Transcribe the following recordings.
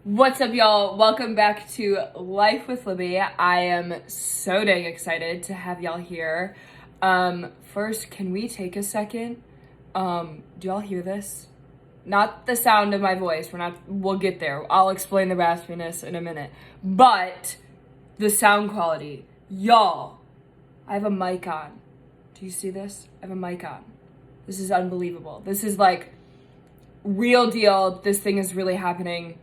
What's up, y'all? Welcome back to Life with Libby. I am so dang excited to have y'all here. First, can we take a second? Do y'all hear this? Not the sound of my voice. We'll get there. I'll explain the raspiness in a minute. But the sound quality. Y'all, I have a mic on. Do you see this? I have a mic on. This is unbelievable. This is like real deal. This thing is really happening.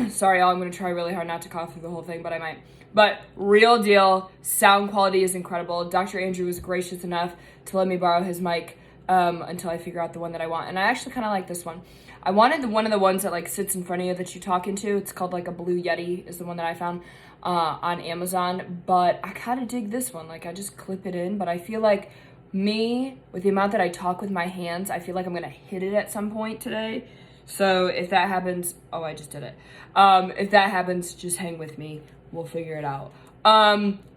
Sorry, y'all, I'm going to try really hard not to cough through the whole thing, but I might. But real deal, sound quality is incredible. Dr. Andrew was gracious enough to let me borrow his mic until I figure out the one that I want. And I actually kind of like this one. I wanted one of the ones that like sits in front of you that you talk into. It's called like a Blue Yeti is the one that I found on Amazon. But I kind of dig this one. Like I just clip it in, but I feel like with the amount that I talk with my hands, I feel like I'm going to hit it at some point today. So if that happens, I just did it. If that happens, just hang with me. We'll figure it out.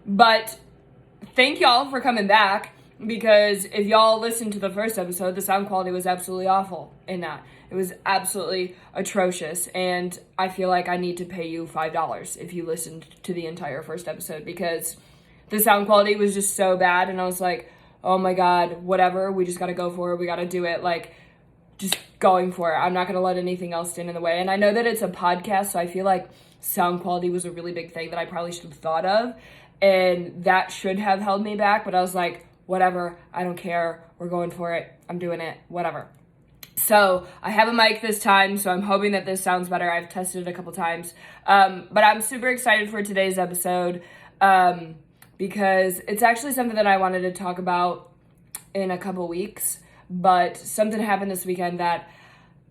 But thank y'all for coming back, because if y'all listened to the first episode, the sound quality was absolutely awful in that. It was absolutely atrocious, and I feel like I need to pay you $5 if you listened to the entire first episode, because the sound quality was just so bad, and I was like, oh my God, whatever, we just gotta go for it, we gotta do it, like, just going for it. I'm not going to let anything else stand in the way. And I know that it's a podcast, so I feel like sound quality was a really big thing that I probably should have thought of. And that should have held me back. But I was like, whatever. I don't care. We're going for it. I'm doing it. Whatever. So I have a mic this time, so I'm hoping that this sounds better. I've tested it a couple times. But I'm super excited for today's episode because it's actually something that I wanted to talk about in a couple weeks. But something happened this weekend that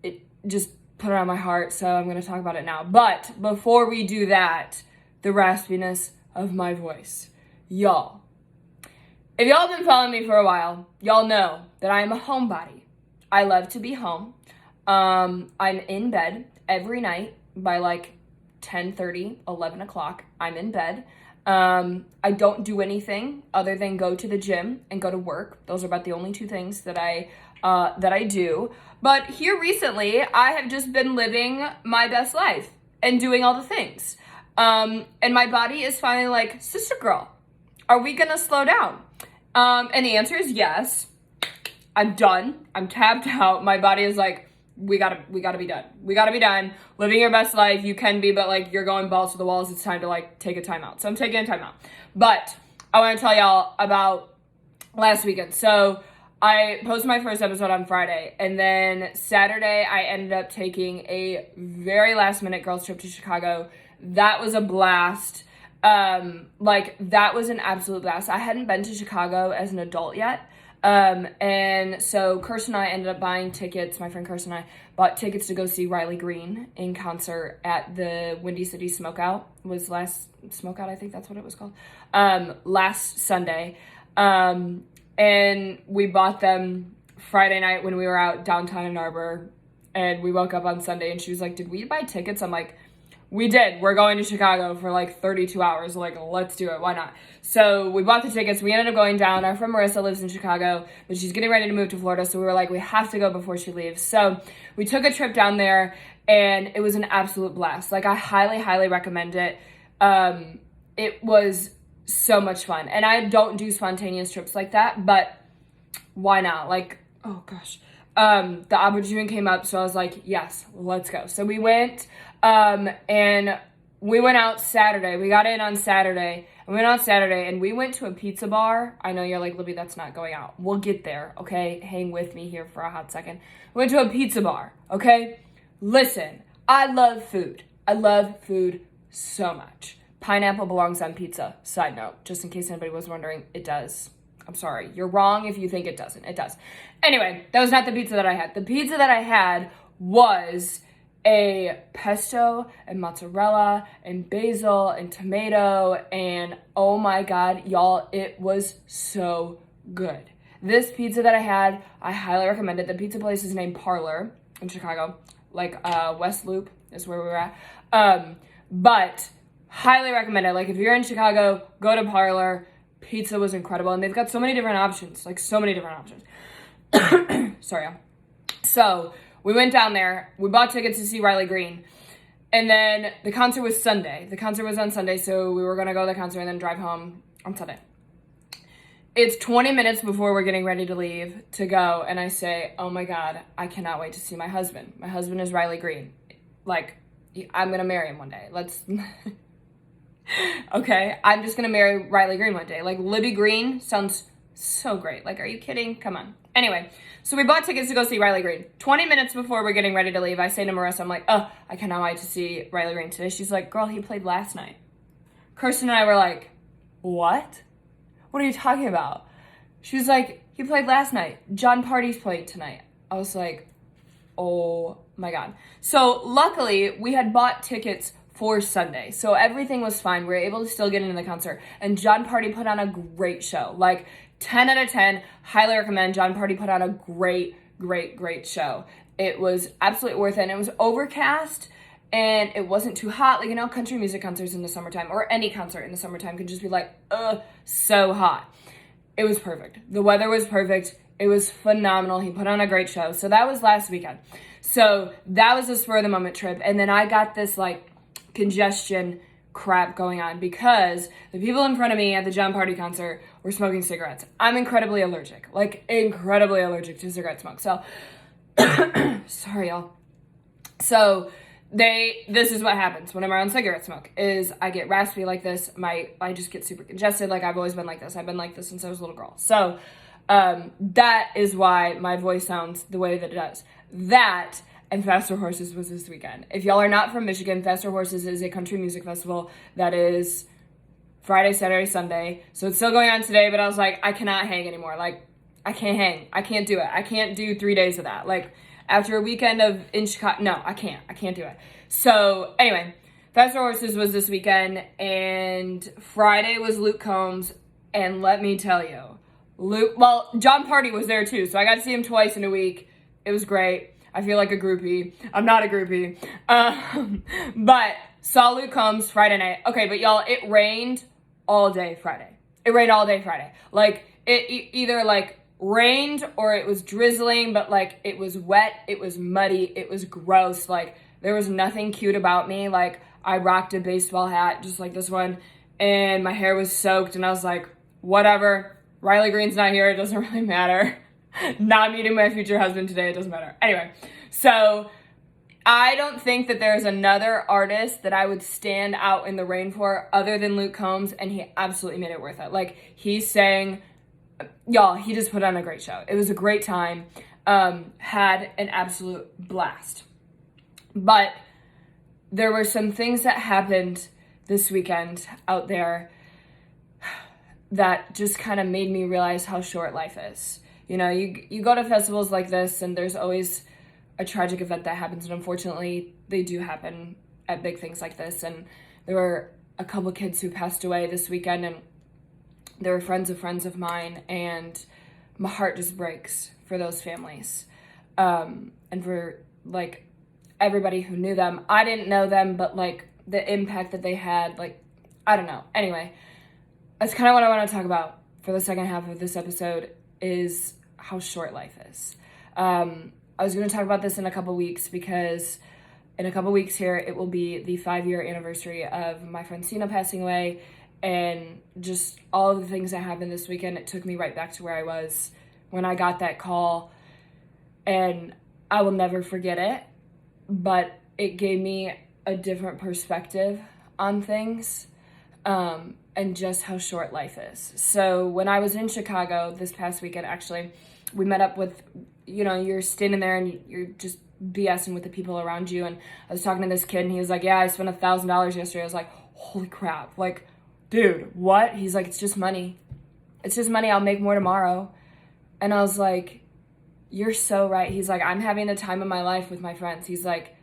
it just put it on my heart, so I'm going to talk about it now. But before we do that, the raspiness of my voice. Y'all, if y'all have been following me for a while, y'all know that I am a homebody. I love to be home. I'm in bed every night by like 10:30, 11 o'clock. I'm in bed. I don't do anything other than go to the gym and go to work. Those are about the only two things that I do. But here recently, I have just been living my best life and doing all the things. And my body is finally like, sister girl, are we gonna slow down? And the answer is yes. I'm done. I'm tapped out. My body is like, we gotta be done. We gotta be done living your best life. You can be, but like you're going balls to the walls. It's time to like take a timeout. So I'm taking a timeout. But I want to tell y'all about last weekend. So I posted my first episode on Friday, and then Saturday I ended up taking a very last minute girls trip to Chicago. That was a blast. That was an absolute blast. I hadn't been to Chicago as an adult yet. And so Kirsten and I ended up buying tickets. My friend Kirsten and I bought tickets to go see Riley Green in concert at the Windy City Smokeout. I think that's what it was called. Last Sunday. And we bought them Friday night when we were out downtown in Arbor, and we woke up on Sunday and she was like, did we buy tickets? I'm like, we did. We're going to Chicago for like 32 hours. Like, let's do it. Why not? So we bought the tickets. We ended up going down. Our friend Marissa lives in Chicago, but she's getting ready to move to Florida. So we were like, we have to go before she leaves. So we took a trip down there, and it was an absolute blast. Like, I highly, highly recommend it. It was so much fun. And I don't do spontaneous trips like that, but why not? Like, oh gosh. The opportunity came up, so I was like, yes, let's go. So we went, and we went out Saturday. We got in on Saturday, and we went to a pizza bar. I know you're like, Libby, that's not going out. We'll get there, okay? Hang with me here for a hot second. We went to a pizza bar, okay? Listen, I love food. I love food so much. Pineapple belongs on pizza. Side note, just in case anybody was wondering, it does. I'm sorry. You're wrong if you think it doesn't. It does. Anyway, that was not the pizza that I had. The pizza that I had was a pesto and mozzarella and basil and tomato, and oh my God, y'all, it was so good. This pizza that I had, I highly recommend it. The pizza place is named Parlor in Chicago, like West Loop is where we were at. But highly recommend it. Like, if you're in Chicago, go to Parlor. Pizza was incredible, and they've got so many different options, Sorry, y'all. So we went down there. We bought tickets to see Riley Green. And then the concert was Sunday. The concert was on Sunday, so we were going to go to the concert and then drive home on Sunday. It's 20 minutes before we're getting ready to leave to go, and I say, oh my God, I cannot wait to see my husband. My husband is Riley Green. Like, I'm going to marry him one day. Let's... Okay, I'm just going to marry Riley Green one day. Like, Libby Green sounds so great. Like, are you kidding? Come on. Anyway, so we bought tickets to go see Riley Green. 20 minutes before we're getting ready to leave, I say to Marissa, I'm like, oh, I cannot wait to see Riley Green today. She's like, girl, he played last night. Kirsten and I were like, what? What are you talking about? She was like, he played last night. John Party's played tonight. I was like, oh my God. So luckily, we had bought tickets for Sunday. So everything was fine. We were able to still get into the concert. And John Party put on a great show. Like, 10 out of 10. Highly recommend. John Party put on a great show. It was absolutely worth it. And it was overcast. And it wasn't too hot. Like, you know, country music concerts in the summertime, or any concert in the summertime, could just be like, so hot. It was perfect. The weather was perfect. It was phenomenal. He put on a great show. So that was last weekend. So that was a spur of the moment trip. And then I got this like congestion crap going on because the people in front of me at the John Party concert were smoking cigarettes. I'm incredibly allergic to cigarette smoke. So, sorry, y'all. So this is what happens when I'm around cigarette smoke, is I get raspy like this. I just get super congested. Like, I've always been like this. I've been like this since I was a little girl. So, that is why my voice sounds the way that it does. That and Faster Horses was this weekend. If y'all are not from Michigan, Faster Horses is a country music festival that is Friday, Saturday, Sunday. So it's still going on today, but I was like, I cannot hang anymore. Like, I can't hang. I can't do it. I can't do 3 days of that. Like, after a weekend in Chicago, no, I can't do it. So anyway, Faster Horses was this weekend, and Friday was Luke Combs, and let me tell you, John Party was there too, so I got to see him twice in a week. It was great. I feel like a groupie. I'm not a groupie. But saw Luke Combs Friday night. Okay, but y'all, it rained all day Friday. Like, it either like rained or it was drizzling, but like it was wet, it was muddy, it was gross. Like, there was nothing cute about me. Like, I rocked a baseball hat just like this one, and my hair was soaked, and I was like, whatever. Riley Green's not here. It doesn't really matter. Not meeting my future husband today. It doesn't matter. Anyway, so I don't think that there's another artist that I would stand out in the rain for other than Luke Combs, and he absolutely made it worth it. Like, he sang, y'all, he just put on a great show. It was a great time. Had an absolute blast. But there were some things that happened this weekend out there that just kind of made me realize how short life is. You know, you go to festivals like this, and there's always a tragic event that happens, and unfortunately, they do happen at big things like this. And there were a couple kids who passed away this weekend, and they were friends of mine, and my heart just breaks for those families, and for, like, everybody who knew them. I didn't know them, but, like, the impact that they had, like, I don't know. Anyway, that's kind of what I want to talk about for the second half of this episode, is how short life is. I was going to talk about this in a couple weeks, because in a couple weeks here, it will be the 5-year anniversary of my friend Sina passing away, and just all of the things that happened this weekend. It took me right back to where I was when I got that call, and I will never forget it, but it gave me a different perspective on things, and just how short life is. So when I was in Chicago this past weekend, actually, we met up with, you know, you're standing there and you're just BSing with the people around you. And I was talking to this kid, and he was like, yeah, I spent $1,000 yesterday. I was like, holy crap. Like, dude, what? He's like, it's just money. It's just money. I'll make more tomorrow. And I was like, you're so right. He's like, I'm having the time of my life with my friends. He's like,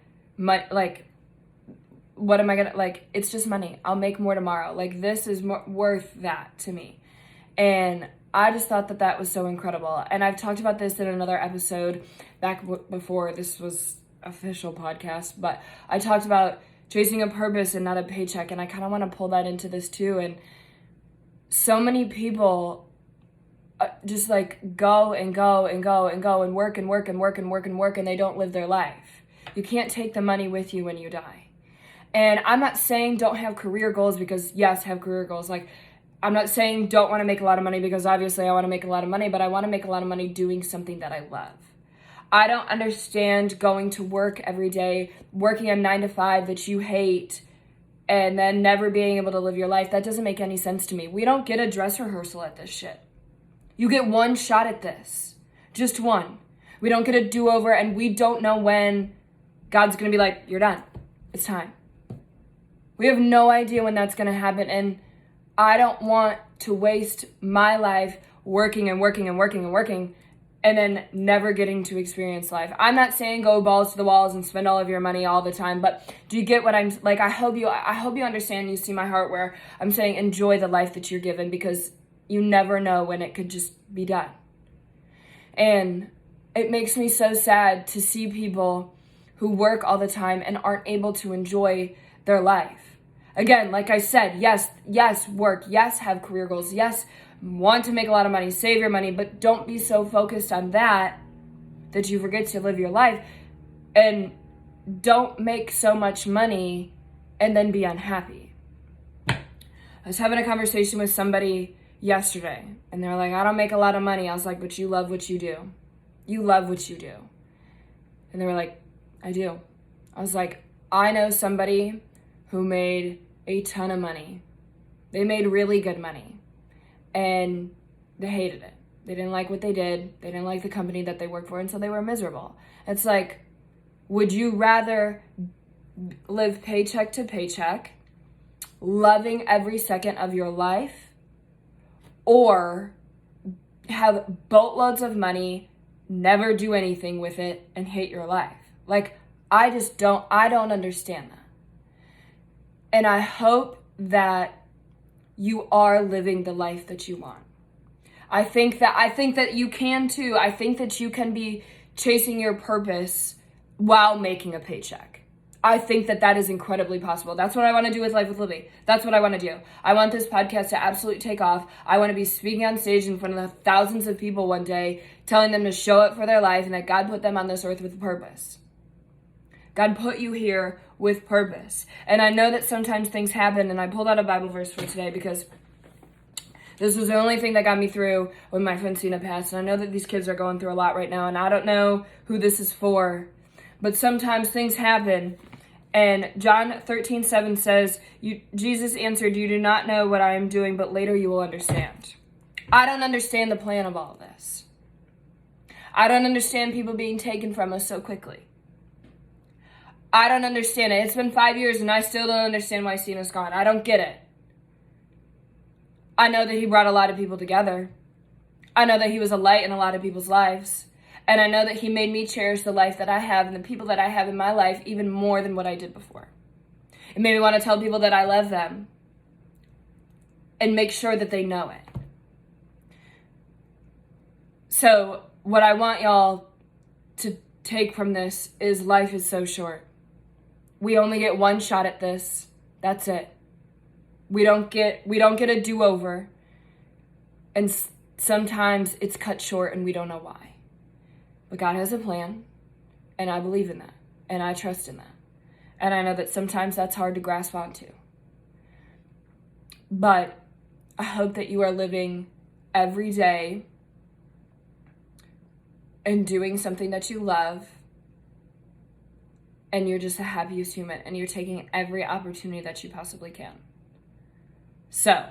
what am I gonna, like, it's just money. I'll make more tomorrow. Like, this is worth that to me. And I just thought that that was so incredible. And I've talked about this in another episode back before this was official podcast, but I talked about chasing a purpose and not a paycheck. And I kind of want to pull that into this too. And so many people just like go and go and go and go and work and work and work and work and work, and they don't live their life. You can't take the money with you when you die. And I'm not saying don't have career goals, because yes, have career goals. Like, I'm not saying don't want to make a lot of money, because obviously I want to make a lot of money, but I want to make a lot of money doing something that I love. I don't understand going to work every day, working a 9 to 5 that you hate, and then never being able to live your life. That doesn't make any sense to me. We don't get a dress rehearsal at this shit. You get one shot at this. Just one. We don't get a do-over, and we don't know when God's going to be like, you're done. It's time. We have no idea when that's going to happen, and I don't want to waste my life working and working and working and working and then never getting to experience life. I'm not saying go balls to the walls and spend all of your money all the time, but do you get what I'm like? I hope you understand, you see my heart, where I'm saying enjoy the life that you're given, because you never know when it could just be done. And it makes me so sad to see people who work all the time and aren't able to enjoy their life. Again, like I said, yes, work, yes, have career goals, yes, want to make a lot of money, save your money, but don't be so focused on that you forget to live your life. And don't make so much money and then be unhappy. I was having a conversation with somebody yesterday, and they're like, I don't make a lot of money. I was like, but you love what you do. You love what you do. And they were like, I do. I was like, I know somebody who made a ton of money. They made really good money. And they hated it. They didn't like what they did. They didn't like the company that they worked for, and so they were miserable. It's like, would you rather live paycheck to paycheck, loving every second of your life, or have boatloads of money, never do anything with it, and hate your life? Like, I don't understand that. And I hope that you are living the life that you want. I think that you can too. I think that you can be chasing your purpose while making a paycheck. I think that is incredibly possible. That's what I want to do with Life with Libby. That's what I want to do. I want this podcast to absolutely take off. I want to be speaking on stage in front of the thousands of people one day, telling them to show up for their life and that God put them on this earth with a purpose. God put you here with purpose. And I know that sometimes things happen, and I pulled out a Bible verse for today because this was the only thing that got me through when my friend Cena passed. And I know that these kids are going through a lot right now, and I don't know who this is for, but sometimes things happen. And John 13:7 says, Jesus answered, you do not know what I am doing, but later you will understand. I don't understand the plan of all this. I don't understand people being taken from us so quickly. I don't understand it. It's been 5 years and I still don't understand why Cena's gone. I don't get it. I know that he brought a lot of people together. I know that he was a light in a lot of people's lives. And I know that he made me cherish the life that I have and the people that I have in my life even more than what I did before. It made me want to tell people that I love them and make sure that they know it. So what I want y'all to take from this is life is so short. We only get one shot at this. That's it. We don't get a do-over. And sometimes it's cut short and we don't know why. But God has a plan, and I believe in that, and I trust in that. And I know that sometimes that's hard to grasp onto. But I hope that you are living every day and doing something that you love, and you're just the happiest human, and you're taking every opportunity that you possibly can. So,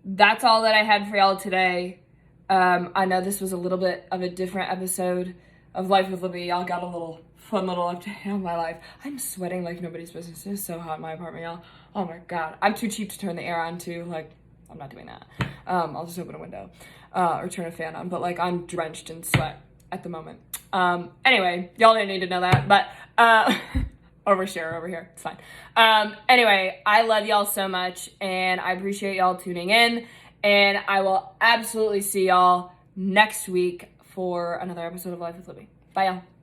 that's all that I had for y'all today. I know this was a little bit of a different episode of Life with Libby. Y'all got a fun little update on my life. I'm sweating like nobody's business. It's so hot in my apartment, y'all. Oh my God. I'm too cheap to turn the air on too. Like, I'm not doing that. I'll just open a window, or turn a fan on, but like I'm drenched in sweat at the moment. Anyway, y'all didn't need to know that, but, overshare over here. It's fine. Anyway, I love y'all so much, and I appreciate y'all tuning in, and I will absolutely see y'all next week for another episode of Life with Libby. Bye, y'all.